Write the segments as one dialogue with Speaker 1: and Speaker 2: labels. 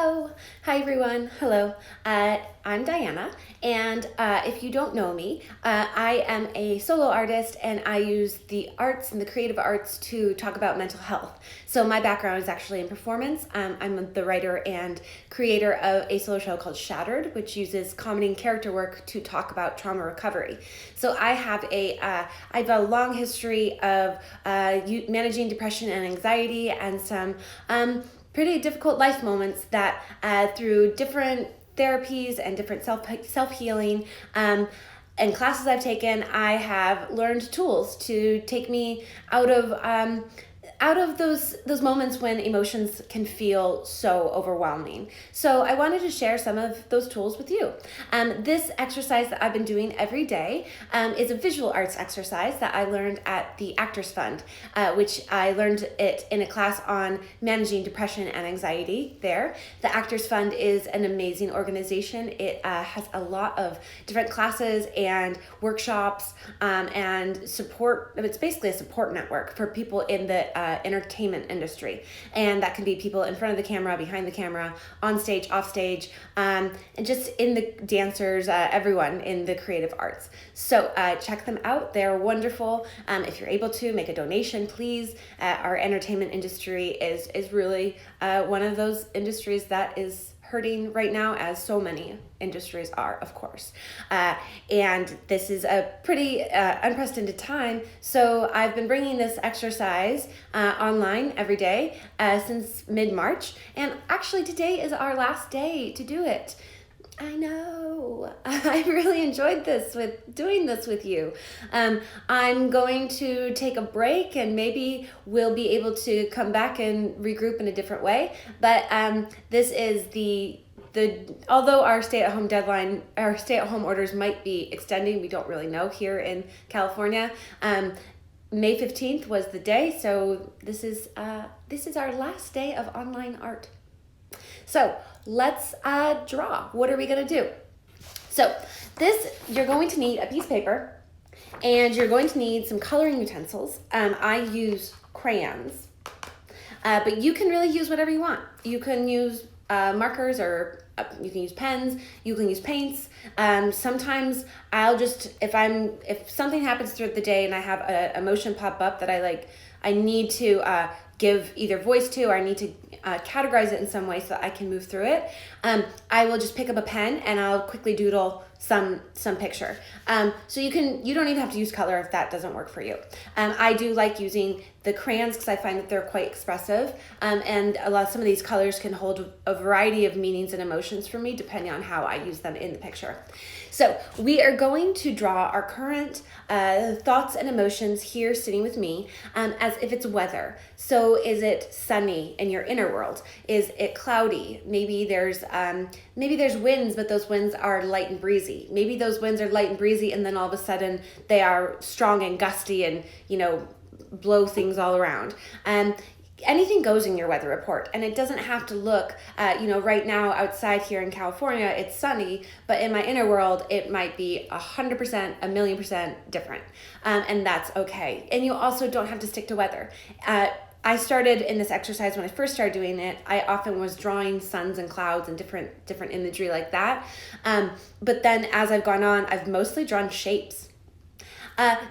Speaker 1: Hello. Hi, everyone. Hello. I'm Diana, and if you don't know me, I am a solo artist, and I use the arts and the creative arts to talk about mental health. So my background is actually in performance. I'm the writer and creator of a solo show called Shattered, which uses comedy and character work to talk about trauma recovery. So I have a long history of managing depression and anxiety, and some pretty difficult life moments that through different therapies and different self-healing and classes I've taken, I have learned tools to take me out of those moments when emotions can feel so overwhelming. So I wanted to share some of those tools with you. This exercise that I've been doing every day is a visual arts exercise that I learned at the Actors Fund, which I learned it in a class on managing depression and anxiety there. The Actors Fund is an amazing organization. It has a lot of different classes and workshops and support. It's basically a support network for people in the entertainment industry, and that can be people in front of the camera, behind the camera, on stage, off stage, and just in the dancers, everyone in the creative arts. So check them out. They're wonderful. If you're able to make a donation, please. Our entertainment industry is really one of those industries that is hurting right now, as so many industries are, of course. And this is a pretty unprecedented time. So I've been bringing this exercise online every day since mid-March. And actually today is our last day to do it. I know. I really enjoyed doing this with you. I'm going to take a break, and maybe we'll be able to come back and regroup in a different way. But this is although our stay-at-home orders might be extending, we don't really know here in California. May 15th was the day, so this is our last day of online art. So let's draw. What are we gonna do? So you're going to need a piece of paper, and you're going to need some coloring utensils. I use crayons, but you can really use whatever you want. You can use markers, or you can use pens, you can use paints. Sometimes I'll just, if something happens throughout the day and I have an emotion pop up that I need to give either voice to, or I need to categorize it in some way so that I can move through it, I will just pick up a pen and I'll quickly doodle some picture. So you don't even have to use color if that doesn't work for you. I do like using the crayons because I find that they're quite expressive, and some of these colors can hold a variety of meanings and emotions for me depending on how I use them in the picture. So we are going to draw our current thoughts and emotions here sitting with me as if it's weather. So is it sunny in your inner world? Is it cloudy? Maybe there's winds, but those winds are light and breezy. Maybe those winds are light and breezy, and then all of a sudden they are strong and gusty and, blow things all around. Anything goes in your weather report, and it doesn't have to look, right now outside here in California, it's sunny, but in my inner world, it might be 100%, 1,000,000% different. And that's okay. And you also don't have to stick to weather. I started in this exercise when I first started doing it. I often was drawing suns and clouds and different imagery like that. But then as I've gone on, I've mostly drawn shapes.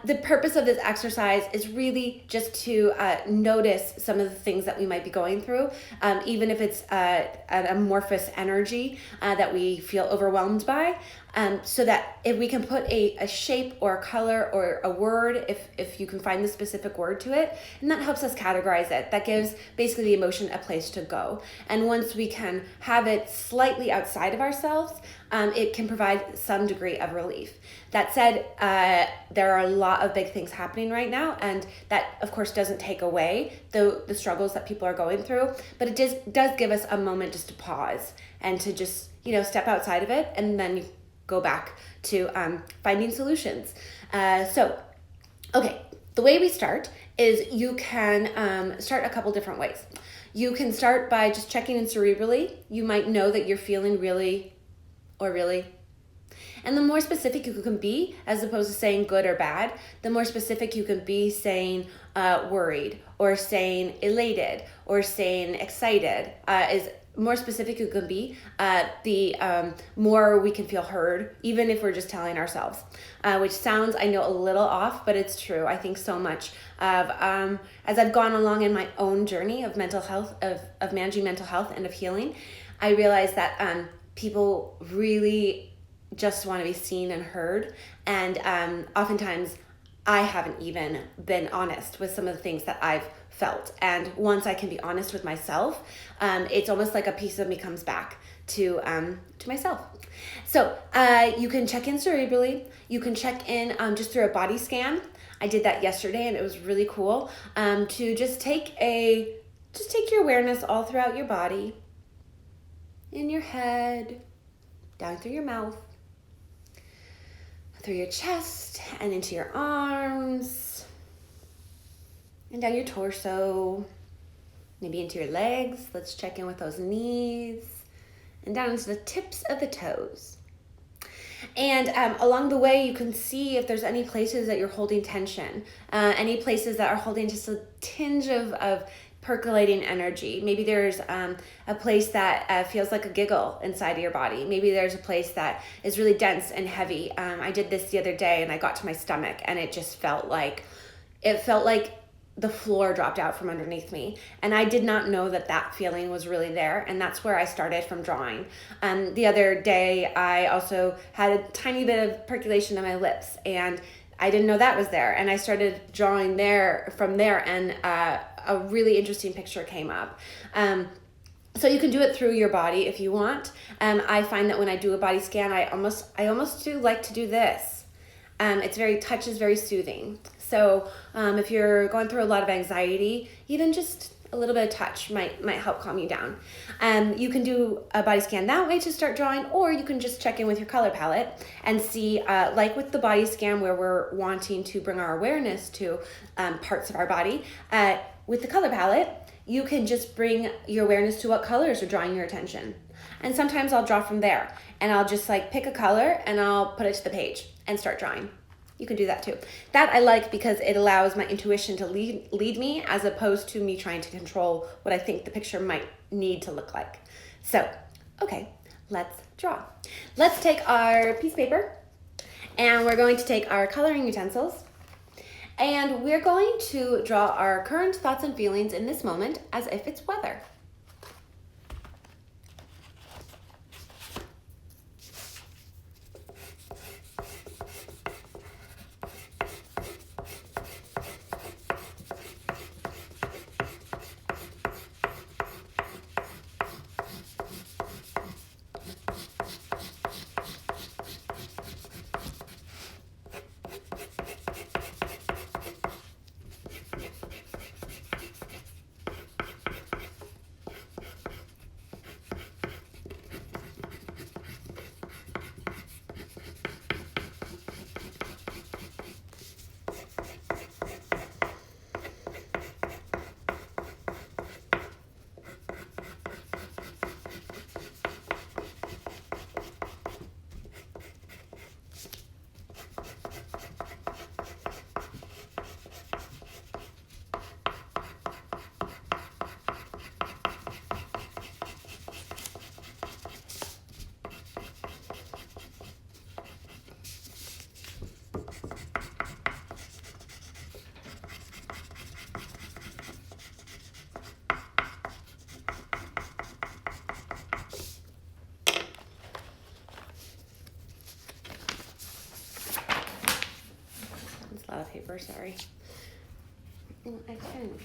Speaker 1: The purpose of this exercise is really just to notice some of the things that we might be going through, even if it's an amorphous energy that we feel overwhelmed by, so that if we can put a shape or a color or a word, if you can find the specific word to it, and that helps us categorize it. That gives basically the emotion a place to go. And once we can have it slightly outside of ourselves, it can provide some degree of relief. That said, there are a lot of big things happening right now, and that, of course, doesn't take away the struggles that people are going through, but it does give us a moment just to pause and to just, step outside of it, and then go back to finding solutions. Okay, the way we start is you can start a couple different ways. You can start by just checking in cerebrally. You might know that you're feeling really or really. And the more specific you can be, as opposed to saying good or bad, the more specific you can be saying worried, or saying elated, or saying excited is more specific you can be, the more we can feel heard, even if we're just telling ourselves, which sounds, I know, a little off, but it's true. I think so much of, as I've gone along in my own journey of mental health, of managing mental health and of healing, I realized that people really just want to be seen and heard. And oftentimes I haven't even been honest with some of the things that I've felt. And once I can be honest with myself, it's almost like a piece of me comes back to myself. So you can check in cerebrally. You can check in just through a body scan. I did that yesterday, and it was really cool to just take your awareness all throughout your body, in your head, down through your mouth, through your chest, and into your arms, and down your torso, maybe into your legs. Let's check in with those knees, and down into the tips of the toes. And along the way, you can see if there's any places that you're holding tension, any places that are holding just a tinge of percolating energy. Maybe there's a place that feels like a giggle inside of your body. Maybe there's a place that is really dense and heavy. I did this the other day, and I got to my stomach, and it just felt like the floor dropped out from underneath me. And I did not know that feeling was really there. And that's where I started from drawing. The other day, I also had a tiny bit of percolation in my lips, and I didn't know that was there. And I started drawing from there, and a really interesting picture came up. So you can do it through your body if you want. I find that when I do a body scan, I almost do like to do this. Touch is very soothing. So if you're going through a lot of anxiety, even just a little bit of touch might help calm you down. You can do a body scan that way to start drawing, or you can just check in with your color palette and see, like with the body scan where we're wanting to bring our awareness to parts of our body, with the color palette, you can just bring your awareness to what colors are drawing your attention. And sometimes I'll draw from there, and I'll just like pick a color and I'll put it to the page and start drawing. You can do that too. That I like because it allows my intuition to lead me, as opposed to me trying to control what I think the picture might need to look like. So, okay, let's draw. Let's take our piece of paper, and we're going to take our coloring utensils, and we're going to draw our current thoughts and feelings in this moment as if it's weather. A lot of paper, sorry. I can.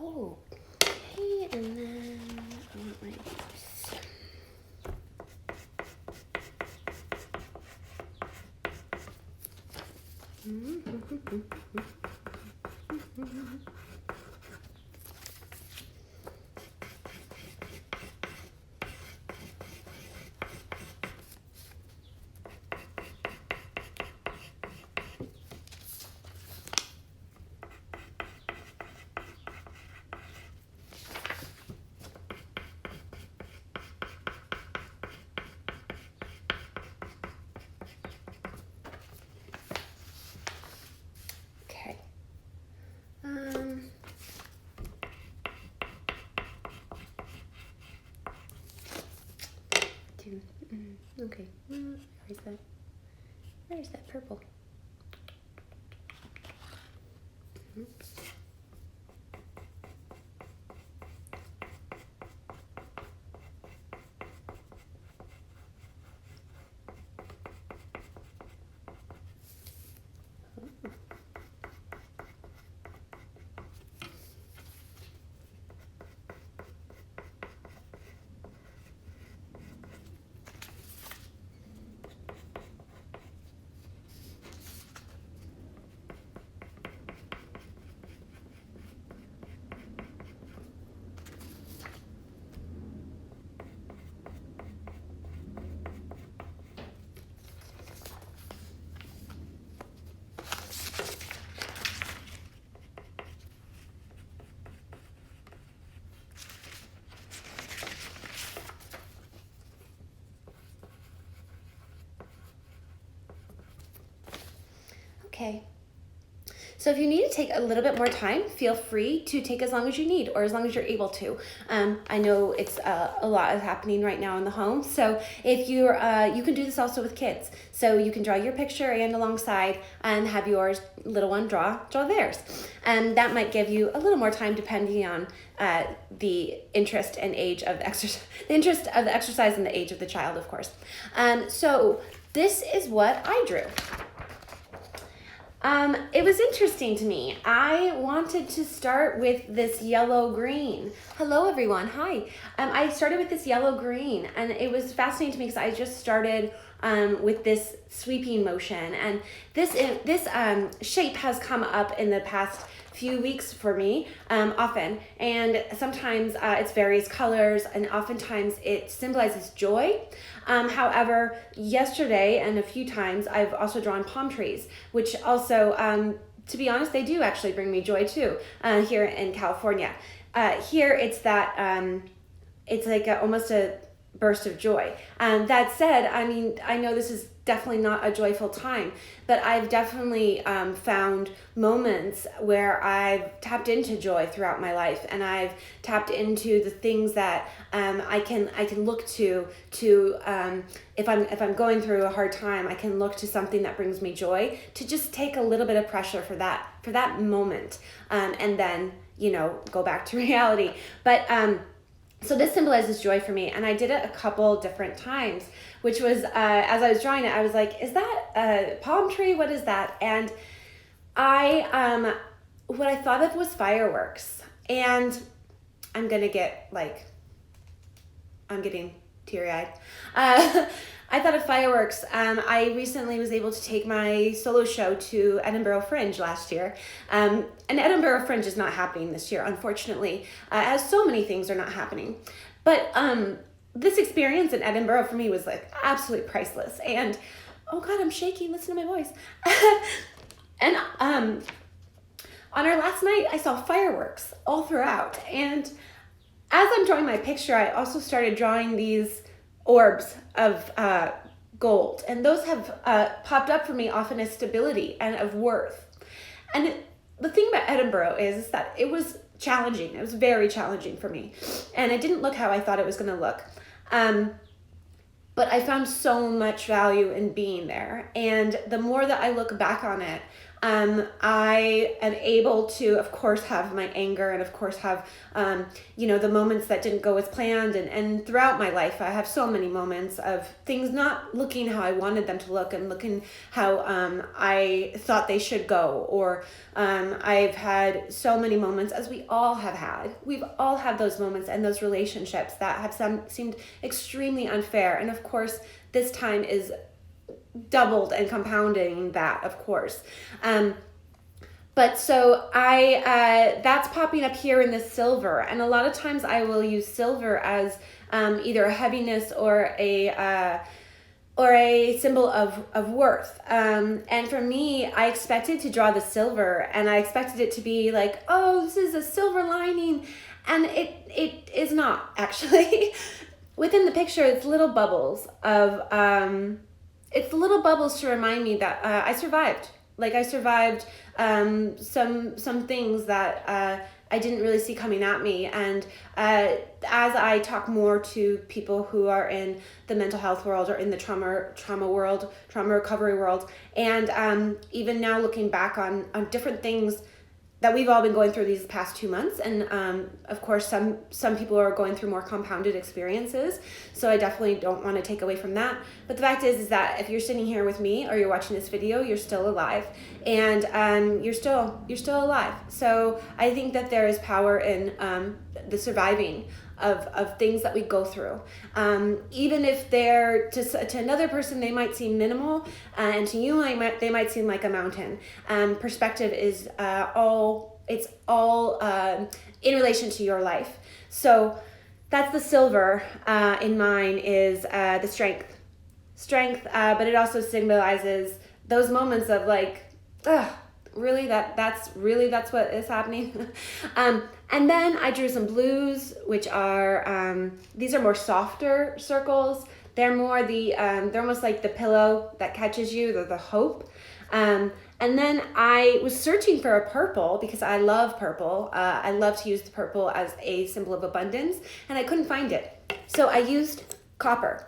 Speaker 1: Oh, okay, and then I want my juice. Okay. Okay. Where is that purple? Okay. So if you need to take a little bit more time, feel free to take as long as you need or as long as you're able to. I know it's a lot is happening right now in the home. So if you're, you can do this also with kids. So you can draw your picture and alongside and have your little one draw theirs. And that might give you a little more time depending on the interest and age of the exercise, and the age of the child, of course. So this is what I drew. It was interesting to me. I wanted to start with this yellow-green. Hello, everyone. Hi. I started with this yellow-green, and it was fascinating to me because I just started with this sweeping motion. And this shape has come up in the past few weeks for me often, and sometimes it's various colors, and oftentimes it symbolizes joy. However, yesterday and a few times I've also drawn palm trees, which also, to be honest, they do actually bring me joy too, here in California. Here it's that, it's like almost a burst of joy. That said, I mean, I know this is definitely not a joyful time, but I've definitely found moments where I've tapped into joy throughout my life, and I've tapped into the things that I can look to if I'm going through a hard time, I can look to something that brings me joy to just take a little bit of pressure for that moment, and then go back to reality. But so this symbolizes joy for me, and I did it a couple different times, which was, as I was drawing it, I was like, is that a palm tree? What is that? And what I thought of was fireworks, and I'm getting teary-eyed. I thought of fireworks. I recently was able to take my solo show to Edinburgh Fringe last year. And Edinburgh Fringe is not happening this year, unfortunately, as so many things are not happening. But this experience in Edinburgh for me was like absolutely priceless. And oh God, I'm shaky. Listen to my voice. And on our last night, I saw fireworks all throughout. And as I'm drawing my picture, I also started drawing these orbs of gold, and those have popped up for me often as stability and of worth. And the thing about Edinburgh is that it was challenging. It was very challenging for me, and it didn't look how I thought it was going to look. But I found so much value in being there, and the more that I look back on it, I am able to, of course, have my anger, and of course have, the moments that didn't go as planned. And throughout my life, I have so many moments of things not looking how I wanted them to look and looking how I thought they should go. Or I've had so many moments, as we all have had. We've all had those moments and those relationships that have seemed extremely unfair. And of course, this time is doubled and compounding that, of course. But so that's popping up here in the silver. And a lot of times I will use silver as either a heaviness or a symbol of worth. And for me, I expected to draw the silver, and I expected it to be like, oh, this is a silver lining. And it is not, actually. Within the picture, it's little bubbles of... It's little bubbles to remind me that I survived. Like, I survived some things that I didn't really see coming at me. And as I talk more to people who are in the mental health world or in the trauma world, trauma recovery world, and even now looking back on different things that we've all been going through these past 2 months. And of course, some people are going through more compounded experiences. So I definitely don't want to take away from that. But the fact is that if you're sitting here with me or you're watching this video, you're still alive, and you're still alive. So I think that there is power in the surviving of things that we go through. Even if they're, to another person, they might seem minimal, and to you, they might seem like a mountain. Perspective is all in relation to your life. So that's the silver in mine, is the strength, but it also symbolizes those moments of like, really, that's what is happening. And then I drew some blues, which are these are more softer circles. They're more they're almost like the pillow that catches you, the hope. And then I was searching for a purple because I love purple. I love to use the purple as a symbol of abundance, and I couldn't find it. So I used copper.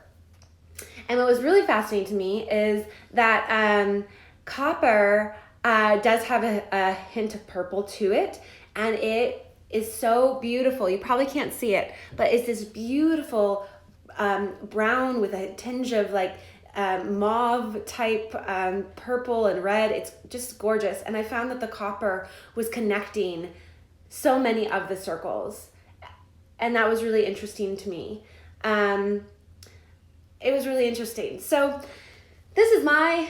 Speaker 1: And what was really fascinating to me is that copper does have a hint of purple to it, and it is so beautiful. You probably can't see it, but it's this beautiful brown with a tinge of like mauve type purple and red. It's just gorgeous. And I found that the copper was connecting so many of the circles, and that was really interesting to me. It was really interesting. So this is my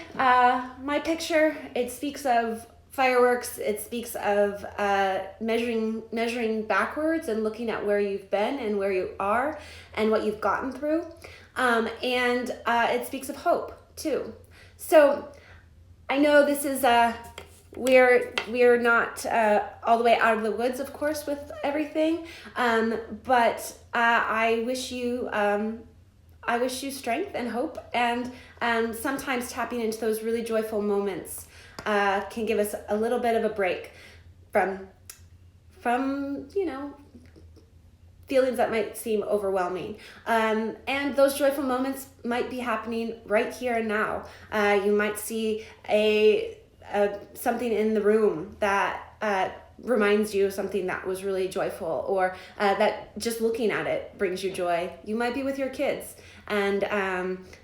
Speaker 1: my picture. It speaks of fireworks. It speaks of measuring backwards and looking at where you've been and where you are and what you've gotten through. And it speaks of hope too. So I know this is we're not all the way out of the woods, of course, with everything. But I wish you strength and hope, and sometimes tapping into those really joyful moments can give us a little bit of a break from feelings that might seem overwhelming. And those joyful moments might be happening right here and now. You might see something in the room that reminds you of something that was really joyful, or that just looking at it brings you joy. You might be with your kids, and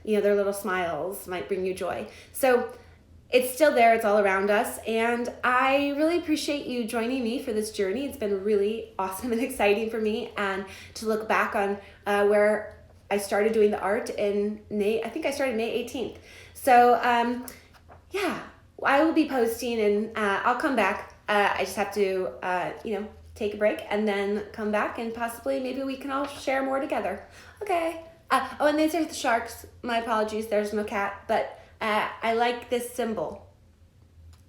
Speaker 1: their little smiles might bring you joy. So it's still there. It's all around us. And I really appreciate you joining me for this journey. It's been really awesome and exciting for me, and to look back on where I started doing the art in May. I think I started May 18th. So I will be posting, and I'll come back. I just have to, take a break and then come back, and possibly maybe we can all share more together. Okay. And these are the sharks. My apologies. There's no cat, but I like this symbol.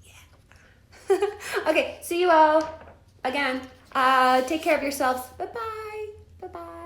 Speaker 1: Yeah. Okay. See you all again. Take care of yourselves. Bye-bye. Bye-bye.